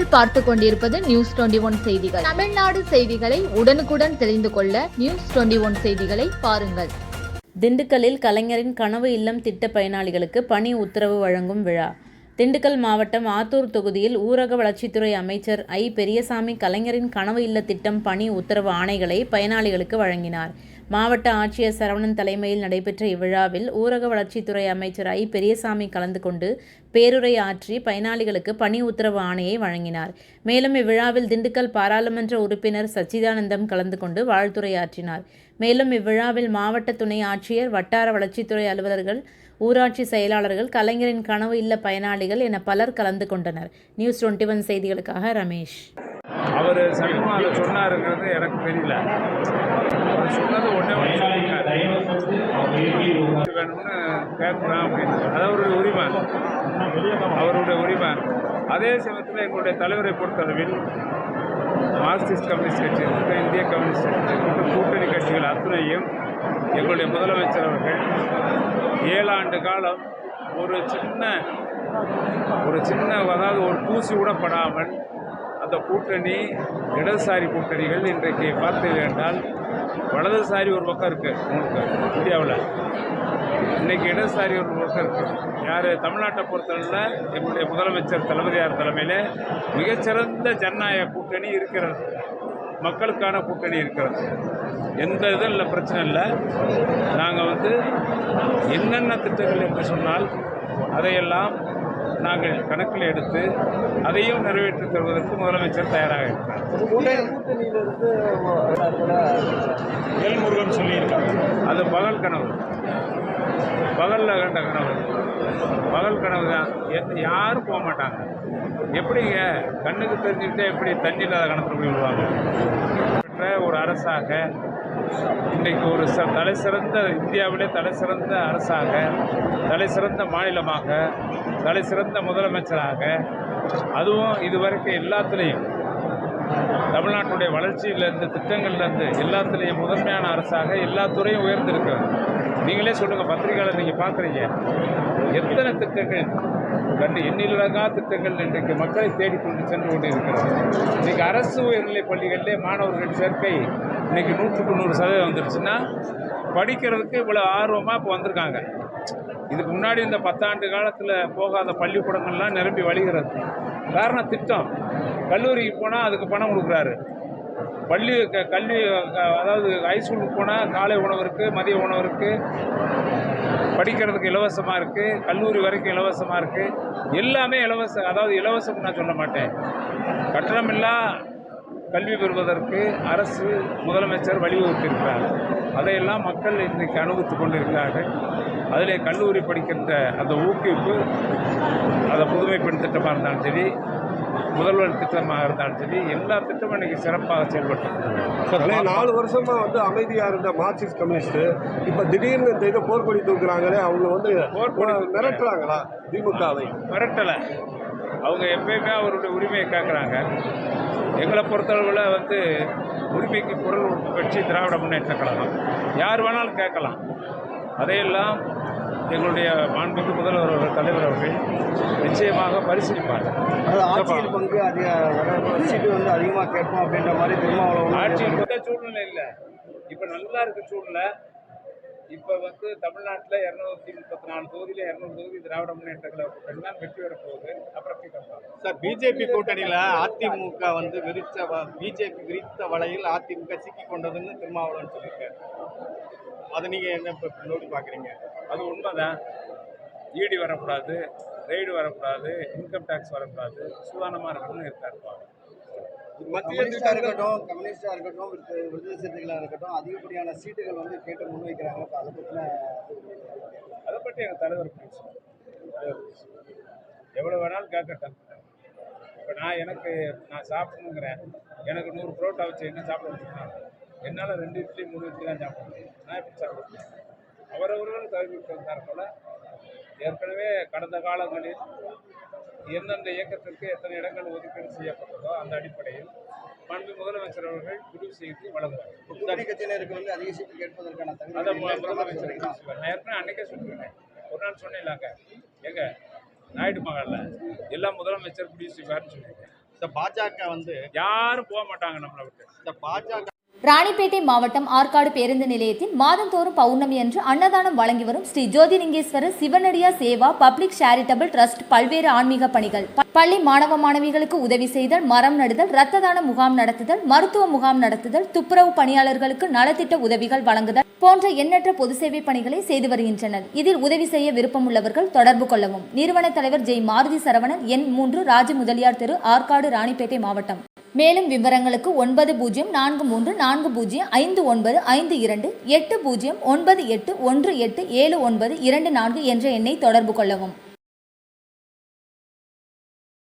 நீங்கள் பார்த்து கொண்டிருப்பது நியூஸ் 21 செய்திகள். தமிழ்நாடு செய்திகளை உடனுக்குடன் தெரிந்து கொள்ள நியூஸ் 21 செய்திகளை பாருங்கள். திண்டுக்கல்லில் கலைஞரின் கனவு இல்லம் திட்ட பயனாளிகளுக்கு பணி உத்தரவு வழங்கும் விழா. திண்டுக்கல் மாவட்டம் ஆத்தூர் தொகுதியில் ஊரக வளர்ச்சித்துறை அமைச்சர் ஐ. பெரியசாமி கலைஞரின் கனவு இல்ல திட்டம் பணி உத்தரவு ஆணைகளை பயனாளிகளுக்கு வழங்கினார். மாவட்ட ஆட்சியர் சரவணன் தலைமையில் நடைபெற்ற இவ்விழாவில் ஊரக வளர்ச்சித்துறை அமைச்சர் ஐ. பெரியசாமி கலந்து கொண்டு பேருரை ஆற்றி பயனாளிகளுக்கு பணி உத்தரவு ஆணையை வழங்கினார். மேலும் இவ்விழாவில் திண்டுக்கல் பாராளுமன்ற உறுப்பினர் சச்சிதானந்தம் கலந்து கொண்டு வாழ்த்துரையாற்றினார். மேலும் இவ்விழாவில் மாவட்ட துணை ஆட்சியர், வட்டார வளர்ச்சித்துறை அலுவலர்கள், ஊராட்சி செயலாளர்கள், கலைஞரின் கனவு இல்ல பயனாளிகள் என பலர் கலந்து கொண்டனர். நியூஸ் 21 செய்திகளுக்காக ரமேஷ். அவர் சமீபமாக சொன்னாருங்கிறது எனக்கு தெரியல. அவர் சொன்னது ஒன்றே வேணும்னு கேட்குறான் அப்படின்னு. அது அவருடைய உரிமை. அதே சமயத்தில் எங்களுடைய தலைவரை பொறுத்தளவில் மார்க்சிஸ்ட் கம்யூனிஸ்ட் கட்சி இருக்க, இந்திய கம்யூனிஸ்ட் கட்சி இருக்க, கூட்டணி கட்சிகள் அத்தனையும் எங்களுடைய முதலமைச்சர் அவர்கள் 7 ஆண்டு காலம் ஒரு சின்ன அதாவது ஒரு தூசி விடப்படாமல் அந்த கூட்டணி, இடதுசாரி கூட்டணிகள் இன்றைக்கு பார்த்தீர்கள் என்றால் வலதுசாரி ஒரு பக்கம் இருக்குது. உங்களுக்கு இந்தியாவில் இன்றைக்கி இடதுசாரி ஒரு பக்கம் இருக்குது. யார் தமிழ்நாட்டை பொறுத்தவரையில் எங்களுடைய முதலமைச்சர் தளபதியார் தலைமையில் மிகச்சிறந்த ஜனநாயக கூட்டணி இருக்கிறது, மக்களுக்கான கூட்டணி இருக்கிறது. எந்த இதுவும் இல்லை, பிரச்சனை இல்லை. நாங்கள் என்னென்ன திட்டங்கள் என்று சொன்னால் அதையெல்லாம் நாங்கள் கணக்கில் எடுத்து அதையும் நிறைவேற்றி தருவதற்கு முதலமைச்சர் தயாராக இருக்கிறார். முருகன் சொல்லியிருக்காங்க, அது பகல் கனவு, பகலில் கண்ட கனவு, பகல் கனவு தான். யாரும் போக மாட்டாங்க. எப்படிங்க கண்ணுக்கு தெரிஞ்சுக்கிட்டே எப்படி தண்ணி இல்லாத கணத்தில் போய் விடுவாங்க? ஒரு அரசாக இன்றைக்கு ஒரு தலைசிறந்த, இந்தியாவிலே தலைசிறந்த அரசாக, தலைசிறந்த மாநிலமாக, தலைசிறந்த முதலமைச்சராக, அதுவும் இதுவரைக்கும் எல்லாத்துலேயும் தமிழ்நாட்டுடைய வளர்ச்சியிலேருந்து, திட்டங்கள்லேருந்து எல்லாத்துலேயும் முதன்மையான அரசாக எல்லா துறையும் உயர்ந்திருக்கிறது. நீங்களே சொல்லுங்கள், பத்திரிகையாளர் நீங்கள் பார்க்குறீங்க, எத்தனை திட்டங்கள் கண்டு எண்ணிலடங்கா திட்டங்கள் இன்றைக்கு மக்களை தேடிக்கொண்டு சென்று கொண்டு இருக்கிறது. இன்றைக்கி அரசு உயர்நிலைப் பள்ளிகளிலே மாணவர்கள் சேர்க்கை இன்றைக்கி 100% வந்துடுச்சுன்னா படிக்கிறதுக்கு இவ்வளோ ஆர்வமாக இப்போ வந்திருக்காங்க. இதுக்கு முன்னாடி இந்த 10 ஆண்டு காலத்தில் போகாத பள்ளிக்கூடங்கள்லாம் நிரம்பி வழிகிறது. காரணம் திட்டம். கல்லூரிக்கு போனால் அதுக்கு பணம் கொடுக்குறாரு. கல்வி அதாவது ஹைஸ்கூலுக்கு போனால் காலை உணவு இருக்குது, மதிய உணவு இருக்குது, படிக்கிறதுக்கு இலவசமாக இருக்குது, கல்லூரி வரைக்கும் இலவசமாக இருக்குது, எல்லாமே இலவசம். அதாவது இலவசம் நான் சொல்ல மாட்டேன், கட்டணமில்லா கல்வி பெறுவதற்கு அரசு, முதலமைச்சர் வழிவகுத்திருக்கிறார். அதையெல்லாம் மக்கள் இன்றைக்கு அனுபவித்து கொண்டிருக்கிறார்கள். அதிலே கல்லூரி படிக்கின்ற அந்த ஊக்குவிப்பு, அதை புதுமை பெண் திட்டமாக இருந்தாலும் சரி, முதல்வர் திட்டமாக இருந்தாலும் சரி, எல்லா திட்டமும் இன்றைக்கி சிறப்பாக செயல்பட்டு சார். 4 வருஷமாக அமைதியாக இருந்த மார்க்சிஸ்ட் கம்யூனிஸ்ட்டு இப்போ திடீர்னு இந்த இதை போர்க்கொடி தூக்குறாங்களே, அவங்க மிரட்டுறாங்களா? திமுகவை மிரட்டலை. அவங்க எப்பயுமே அவருடைய உரிமையை கேட்குறாங்க. எங்களை பொறுத்தளவில் உரிமைக்கு குரல் கட்சி திராவிட முன்னேற்ற கழகம். யார் வேணாலும் கேட்கலாம். அதையெல்லாம் எங்களுடைய மாண்புமிகு முதல்வர் அவர்கள், தலைவர் அவர்கள் நிச்சயமாக பரிசீலிப்பார். ஆட்சியில் பங்கு சீட்டு அதிகமாக கேட்போம் அப்படின்ற மாதிரி திருமாவளவன் ஆட்சியில் சூழ்நிலை இல்லை. இப்போ நல்லா இருக்க சூழ்நிலை. இப்போ தமிழ்நாட்டில் 234 தொகுதியில் 200 தொகுதி திராவிட முன்னேற்ற கழக கூட்டணி தான் வெற்றி பெற போகுது. அப்புறம் சார், பிஜேபி கூட்டணியில் அதிமுக பிஜேபி விரித்த வலையில் அதிமுக சிக்கி கொண்டதுன்னு திருமாவளவன் சொல்லியிருக்காரு. அதை நீங்கள் என்ன இப்போ நோக்கி பார்க்குறீங்க? அது உண்மைதான். ஈடி வரக்கூடாது, ரெய்டு வரக்கூடாது, இன்கம் டேக்ஸ் வரக்கூடாது, சுதாரணமாக இருக்கணும்னு இருக்காருப்பா. கம்யூனிஸ்டாக இருக்கட்டும், விடுதலை சிறுத்தைகளாக இருக்கட்டும், அதிகப்படியான சீட்டுகள் கேட்டு முன்வைக்கிறாங்க. அதை பற்றி எங்கள் தலைவர் பேசுவோம். எவ்வளோ வேணாலும் கேட்கட்டும். இப்போ நான் சாப்பிடணுங்கிறேன், எனக்கு 100 புரோட்டா வச்சு என்ன சாப்பிட முடியும்? என்னால் 2 இட்லி 3 இட்லி தான் சாப்பிட முடியும். நான் எப்படி சாப்பிட முடியும்? அவரவர்கள் தகுதிக்கு வந்தார் போல. ஏற்கனவே கடந்த காலங்களில் எந்தெந்த இயக்கத்திற்கு எத்தனை இடங்கள் ஒதுக்கீடு செய்யப்பட்டதோ அந்த அடிப்படையில் மாண்பு முதலமைச்சர் அவர்கள் முடிவு செய்து வழங்குவார். கூட்டணி கட்சியினருக்கு அதிக சீட்டு கேட்பதற்கான அதை முதலமைச்சர் நான் ஏற்கனவே அன்றைக்கே சொல்லியிருக்கேன். ஒரு நாள் சொன்னேன்லாங்க, எங்க நாயுடு மகாலில் எல்லாம் முதலமைச்சர் முடிவு செய்வார்னு சொல்லியிருக்கேன். இந்த பாஜக வந்து யாரும் போக மாட்டாங்க நம்மளை விட்டு. இந்த பாஜக ராணிப்பேட்டை மாவட்டம் ஆற்காடு பேருந்து நிலையத்தில் மாதந்தோறும் பௌர்ணமி அன்று அன்னதானம் வழங்கி வரும் Sri Jothilingeswarar சிவனடியா Seva public charitable trust பல்வேறு ஆன்மீக பணிகள், பள்ளி மாணவ மாணவிகளுக்கு உதவி செய்தல், மரம் நடுதல், இரத்த தான முகாம் நடத்துதல், மருத்துவ முகாம் நடத்துதல், துப்புரவு பணியாளர்களுக்கு நலத்திட்ட உதவிகள் வழங்குதல் போன்ற எண்ணற்ற பொது சேவை பணிகளை செய்து வருகின்றனர். இதில் உதவி செய்ய விருப்பமுள்ளவர்கள் தொடர்பு கொள்ளவும். நிறுவன தலைவர் ஜெய் மாருதி சரவணன், எண் 3, ராஜ முதலியார் தெரு, ஆற்காடு, ராணிப்பேட்டை மாவட்டம். மேலும் விவரங்களுக்கு 9040405952 8098187924 என்ற எண்ணை தொடர்பு கொள்ளவும்.